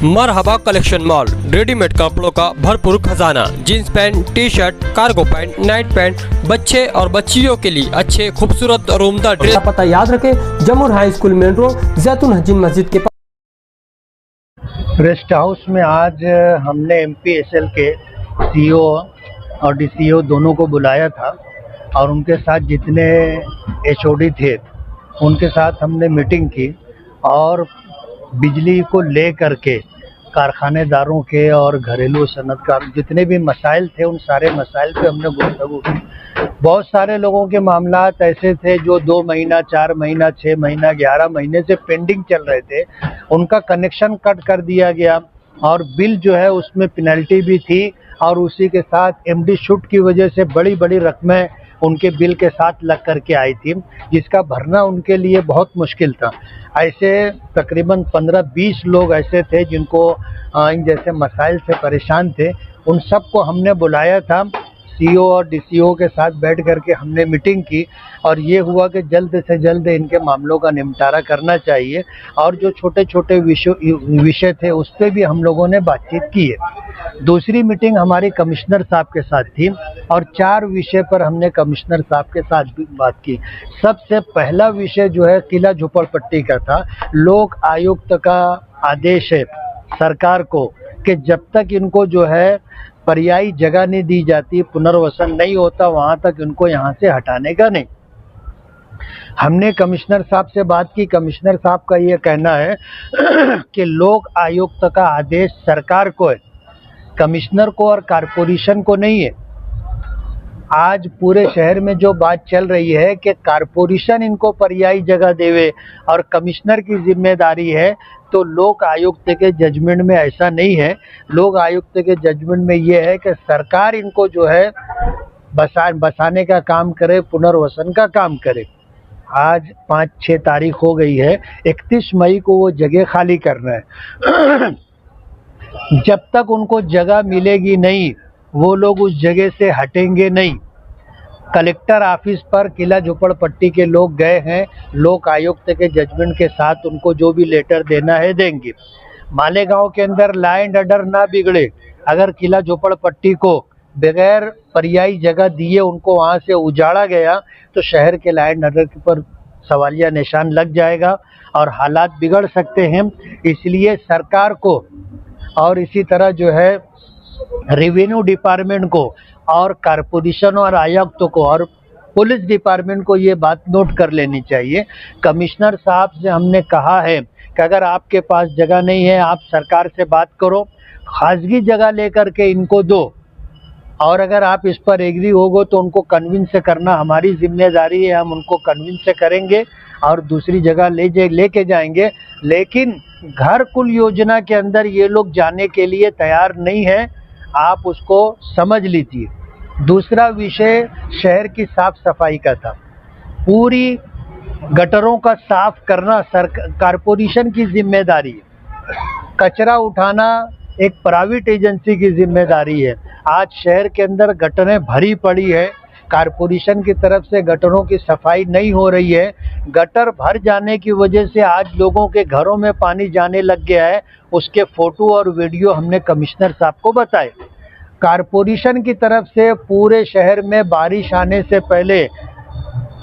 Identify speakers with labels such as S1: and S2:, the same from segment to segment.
S1: मरहबा collection mall, readymade कपड़ों का भरपूर खजाना। Jeans pant, T shirt, cargo pant, night pant, बच्चे और बच्चियों के लिए अच्छे खूबसूरत और उम्दा ड्रेस।
S2: पता याद रखें, जमुर हाई स्कूल मेन रोड, जैतून हजीन मस्जिद के पास।
S3: रेस्ट हाउस में आज हमने MPSL के CEO और DCO दोनों को बुलाया था और उनके साथ जितने HOD थे उनके साथ हमने मीटिंग की और बिजली को ले करके कारखानेदारों के और घरेलू सनतकार जितने भी मसाइल थे उन सारे मसाइल पे हमने गुफ्तगू की। बहुत सारे लोगों के मामलात ऐसे थे जो 2 महीना, 4 महीना, 6 महीना, 11 महीने से पेंडिंग चल रहे थे, उनका कनेक्शन कट कर दिया गया और बिल जो है उसमें पेनल्टी भी थी और उसी के साथ MD शूट की वजह से बड़ी बड़ी रकमें उनके बिल के साथ लग करके आई थी, जिसका भरना उनके लिए बहुत मुश्किल था। ऐसे तकरीबन 15-20 लोग ऐसे थे जिनको इन जैसे मसाइल से परेशान थे। उन सबको हमने बुलाया था, CEO और DCO के साथ बैठ करके हमने मीटिंग की और ये हुआ कि जल्द से जल्द इनके मामलों का निपटारा करना चाहिए और जो छोटे छोटे विषय थे उस पर भी हम लोगों ने बातचीत की है। दूसरी मीटिंग हमारी कमिश्नर साहब के साथ थी और 4 विषय पर हमने कमिश्नर साहब के साथ भी बात की। सबसे पहला विषय जो है किला झोपड़पट्टी का था। लोक आयुक्त का आदेश है सरकार को कि जब तक इनको जो है पर्यायी जगह नहीं दी जाती, पुनर्वसन नहीं होता, वहां तक इनको यहाँ से हटाने का नहीं। हमने कमिश्नर साहब से बात की। कमिश्नर साहब का ये कहना है कि लोक आयुक्त का आदेश सरकार को है, कमिश्नर को और कारपोरेशन को नहीं है। आज पूरे शहर में जो बात चल रही है कि कारपोरेशन इनको पर्यायी जगह देवे और कमिश्नर की जिम्मेदारी है, तो लोक आयुक्त के जजमेंट में ऐसा नहीं है। लोक आयुक्त के जजमेंट में ये है कि सरकार इनको जो है बसाने का काम करे, पुनर्वसन का काम करे। आज 5-6 तारीख हो गई है, 31 मई को वो जगह खाली करना है। जब तक उनको जगह मिलेगी नहीं, वो लोग उस जगह से हटेंगे नहीं। कलेक्टर ऑफिस पर किला झोपड़पट्टी के लोग गए हैं, लोक आयुक्त के जजमेंट के साथ उनको जो भी लेटर देना है देंगे। मालेगांव के अंदर लॉ एंड ऑर्डर ना बिगड़े, अगर किला झोपड़पट्टी को बगैर पर्यायी जगह दिए उनको वहां से उजाड़ा गया तो शहर के लॉ एंड ऑर्डर पर सवालिया निशान लग जाएगा और हालात बिगड़ सकते हैं। इसलिए सरकार को और इसी तरह जो है रेवेन्यू डिपार्टमेंट को और कारपोरेशन और आयुक्त को और पुलिस डिपार्टमेंट को ये बात नोट कर लेनी चाहिए। कमिश्नर साहब से हमने कहा है कि अगर आपके पास जगह नहीं है, आप सरकार से बात करो, खासगी जगह लेकर के इनको दो और अगर आप इस पर एग्री होगो तो उनको कन्विंस करना हमारी जिम्मेदारी है। हम उनको कन्विंस करेंगे और दूसरी जगह लेके जाएंगे। लेकिन घर कुल योजना के अंदर ये लोग जाने के लिए तैयार नहीं है, आप उसको समझ लीजिए। दूसरा विषय शहर की साफ सफाई का था। पूरी गटरों का साफ करना कारपोरेशन की जिम्मेदारी है, कचरा उठाना एक प्राइवेट एजेंसी की जिम्मेदारी है। आज शहर के अंदर गटरें भरी पड़ी है, कारपोरेशन की तरफ से गटरों की सफाई नहीं हो रही है। गटर भर जाने की वजह से आज लोगों के घरों में पानी जाने लग गया है। उसके फोटो और वीडियो हमने कमिश्नर साहब को बताए। कारपोरेशन की तरफ से पूरे शहर में बारिश आने से पहले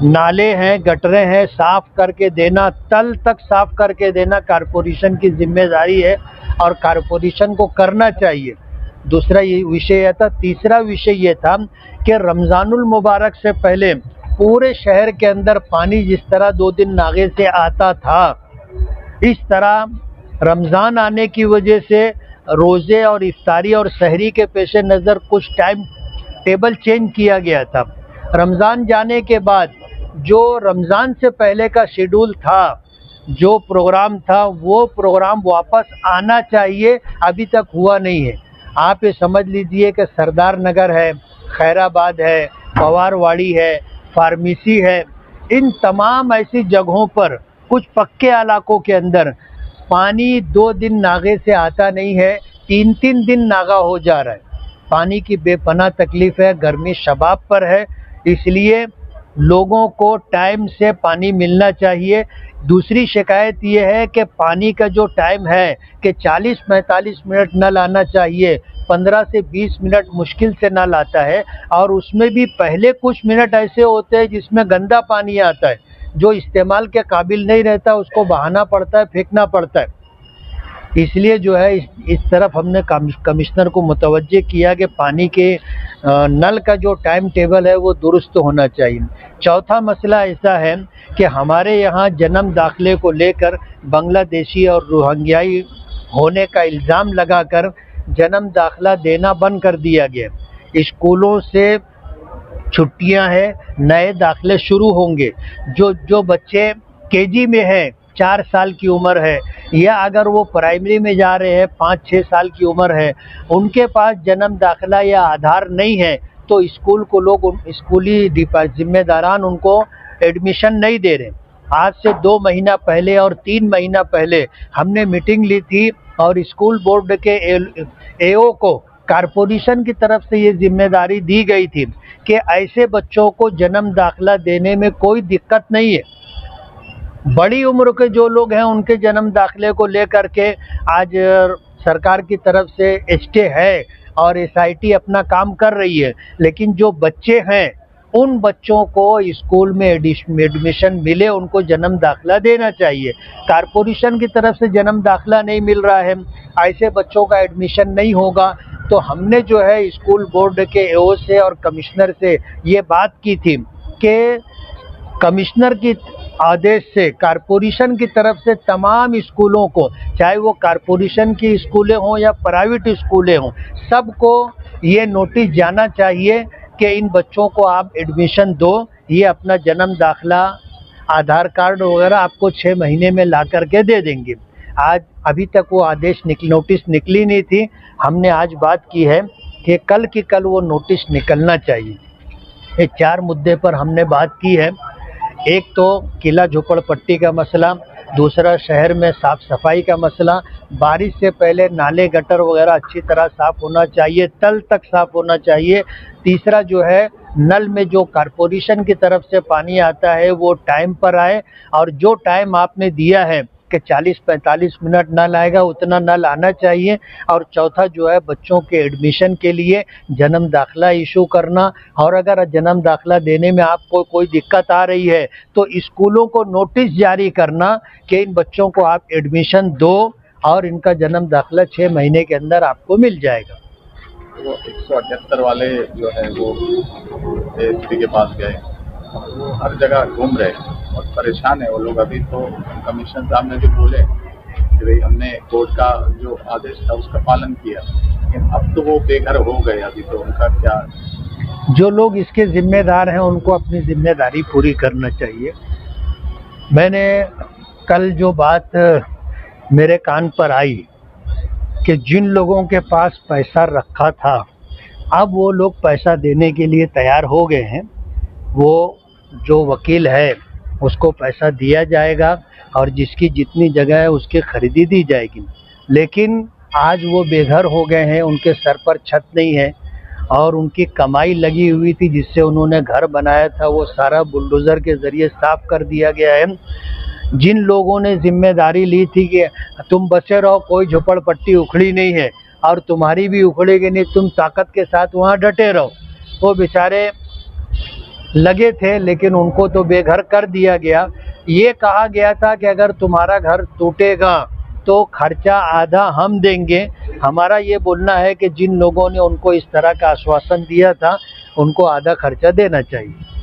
S3: नाले हैं, गटरें हैं, साफ करके देना, तल तक साफ करके देना कारपोरेशन की जिम्मेदारी है और कारपोरेशन को करना चाहिए। दूसरा ये विषय था। तीसरा विषय ये था कि रमज़ानुल मुबारक से पहले पूरे शहर के अंदर पानी जिस तरह 2 दिन नागे से आता था, इस तरह रमज़ान आने की वजह से रोज़े और इफ्तारी और सहरी के पेश नज़र कुछ टाइम टेबल चेंज किया गया था। रमज़ान जाने के बाद जो रमज़ान से पहले का शेड्यूल था, जो प्रोग्राम था, वो प्रोग्राम वापस आना चाहिए, अभी तक हुआ नहीं है। आप ये समझ लीजिए कि सरदार नगर है, खैराबाद है, पवारवाड़ी है, फार्मेसी है, इन तमाम ऐसी जगहों पर कुछ पक्के इलाकों के अंदर पानी 2 दिन नागे से आता नहीं है, 3-3 दिन नागा हो जा रहा है। पानी की बेपनाह तकलीफ है, गर्मी शबाब पर है। इसलिए लोगों को टाइम से पानी मिलना चाहिए। दूसरी शिकायत ये है कि पानी का जो टाइम है कि 40-45 मिनट नल आना चाहिए, 15 से 20 मिनट मुश्किल से नल आता है, और उसमें भी पहले कुछ मिनट ऐसे होते हैं जिसमें गंदा पानी आता है, जो इस्तेमाल के काबिल नहीं रहता, उसको बहाना पड़ता है, फेंकना पड़ता है। इसलिए जो है इस तरफ हमने कमिश्नर को मुतवज्जे किया कि पानी के नल का जो टाइम टेबल है वो दुरुस्त होना चाहिए। चौथा मसला ऐसा है कि हमारे यहाँ जन्म दाखिले को लेकर बांग्लादेशी और रोहिंग्याई होने का इल्ज़ाम लगाकर जन्म दाखिला देना बंद कर दिया गया। स्कूलों से छुट्टियां हैं, नए दाखिले शुरू होंगे। जो बच्चे केजी में हैं, 4 साल की उम्र है, या अगर वो प्राइमरी में जा रहे हैं, 5-6 साल की उम्र है, उनके पास जन्म दाखिला या आधार नहीं है, तो स्कूल को लोग स्कूली जिम्मेदारान उनको एडमिशन नहीं दे रहे। आज से 2 महीना पहले और 3 महीना पहले हमने मीटिंग ली थी और स्कूल बोर्ड के एओ को कारपोरेशन की तरफ से ये जिम्मेदारी दी गई थी कि ऐसे बच्चों को जन्म दाखिला देने में कोई दिक्कत नहीं है। बड़ी उम्र के जो लोग हैं उनके जन्म दाखिले को लेकर के आज सरकार की तरफ से स्टे है और एसआईटी अपना काम कर रही है, लेकिन जो बच्चे हैं उन बच्चों को स्कूल में एडमिशन मिले, उनको जन्म दाखिला देना चाहिए। कारपोरेशन की तरफ से जन्म दाखिला नहीं मिल रहा है, ऐसे बच्चों का एडमिशन नहीं होगा। तो हमने जो है स्कूल बोर्ड के एओ से और कमिश्नर से ये बात की थी कि कमिश्नर की आदेश से कारपोरेशन की तरफ से तमाम स्कूलों को, चाहे वो कारपोरेशन की स्कूलें हों या प्राइवेट स्कूलें हों, सबको ये नोटिस जाना चाहिए कि इन बच्चों को आप एडमिशन दो, ये अपना जन्म दाखिला, आधार कार्ड वगैरह आपको 6 महीने में ला करके दे देंगे। आज अभी तक वो नोटिस निकली नहीं थी। हमने आज बात की है कि कल की कल वो नोटिस निकलना चाहिए। ये 4 मुद्दे पर हमने बात की है। एक तो किला झोपड़पट्टी का मसला, दूसरा शहर में साफ़ सफाई का मसला, बारिश से पहले नाले गटर वगैरह अच्छी तरह साफ़ होना चाहिए, तल तक साफ़ होना चाहिए। तीसरा जो है नल में जो कारपोरेशन की तरफ से पानी आता है वो टाइम पर आए, और जो टाइम आपने दिया है कि 40-45 मिनट नल आएगा उतना नल आना चाहिए। और चौथा जो है बच्चों के एडमिशन के लिए जन्म दाखिला इशू करना, और अगर जन्म दाखिला देने में आपको कोई दिक्कत आ रही है तो स्कूलों को नोटिस जारी करना कि इन बच्चों को आप एडमिशन दो और इनका जन्म दाखिला 6 महीने के अंदर आपको मिल जाएगा।
S4: वो 178 वाले जो है वो एसपी के पास गए, वो हर जगह घूम रहे और परेशान है वो लोग। अभी तो कमिश्नर साहब ने भी बोले कि भाई हमने कोर्ट का जो आदेश था उसका पालन किया, लेकिन अब तो वो बेघर हो गए। अभी तो उनका क्या,
S3: जो लोग इसके जिम्मेदार हैं उनको अपनी जिम्मेदारी पूरी करना चाहिए। मैंने कल जो बात मेरे कान पर आई कि जिन लोगों के पास पैसा रखा था अब वो लोग पैसा देने के लिए तैयार हो गए हैं। वो जो वकील है उसको पैसा दिया जाएगा और जिसकी जितनी जगह है उसकी खरीदी दी जाएगी। लेकिन आज वो बेघर हो गए हैं, उनके सर पर छत नहीं है और उनकी कमाई लगी हुई थी जिससे उन्होंने घर बनाया था, वो सारा बुलडोज़र के ज़रिए साफ कर दिया गया है। जिन लोगों ने जिम्मेदारी ली थी कि तुम बचे रहो, कोई झोपड़पट्टी उखड़ी नहीं है और तुम्हारी भी उखड़ेगी नहीं, तुम ताकत के साथ वहाँ डटे रहो, वो बेचारे लगे थे, लेकिन उनको तो बेघर कर दिया गया। ये कहा गया था कि अगर तुम्हारा घर टूटेगा तो खर्चा आधा हम देंगे। हमारा ये बोलना है कि जिन लोगों ने उनको इस तरह का आश्वासन दिया था उनको आधा खर्चा देना चाहिए।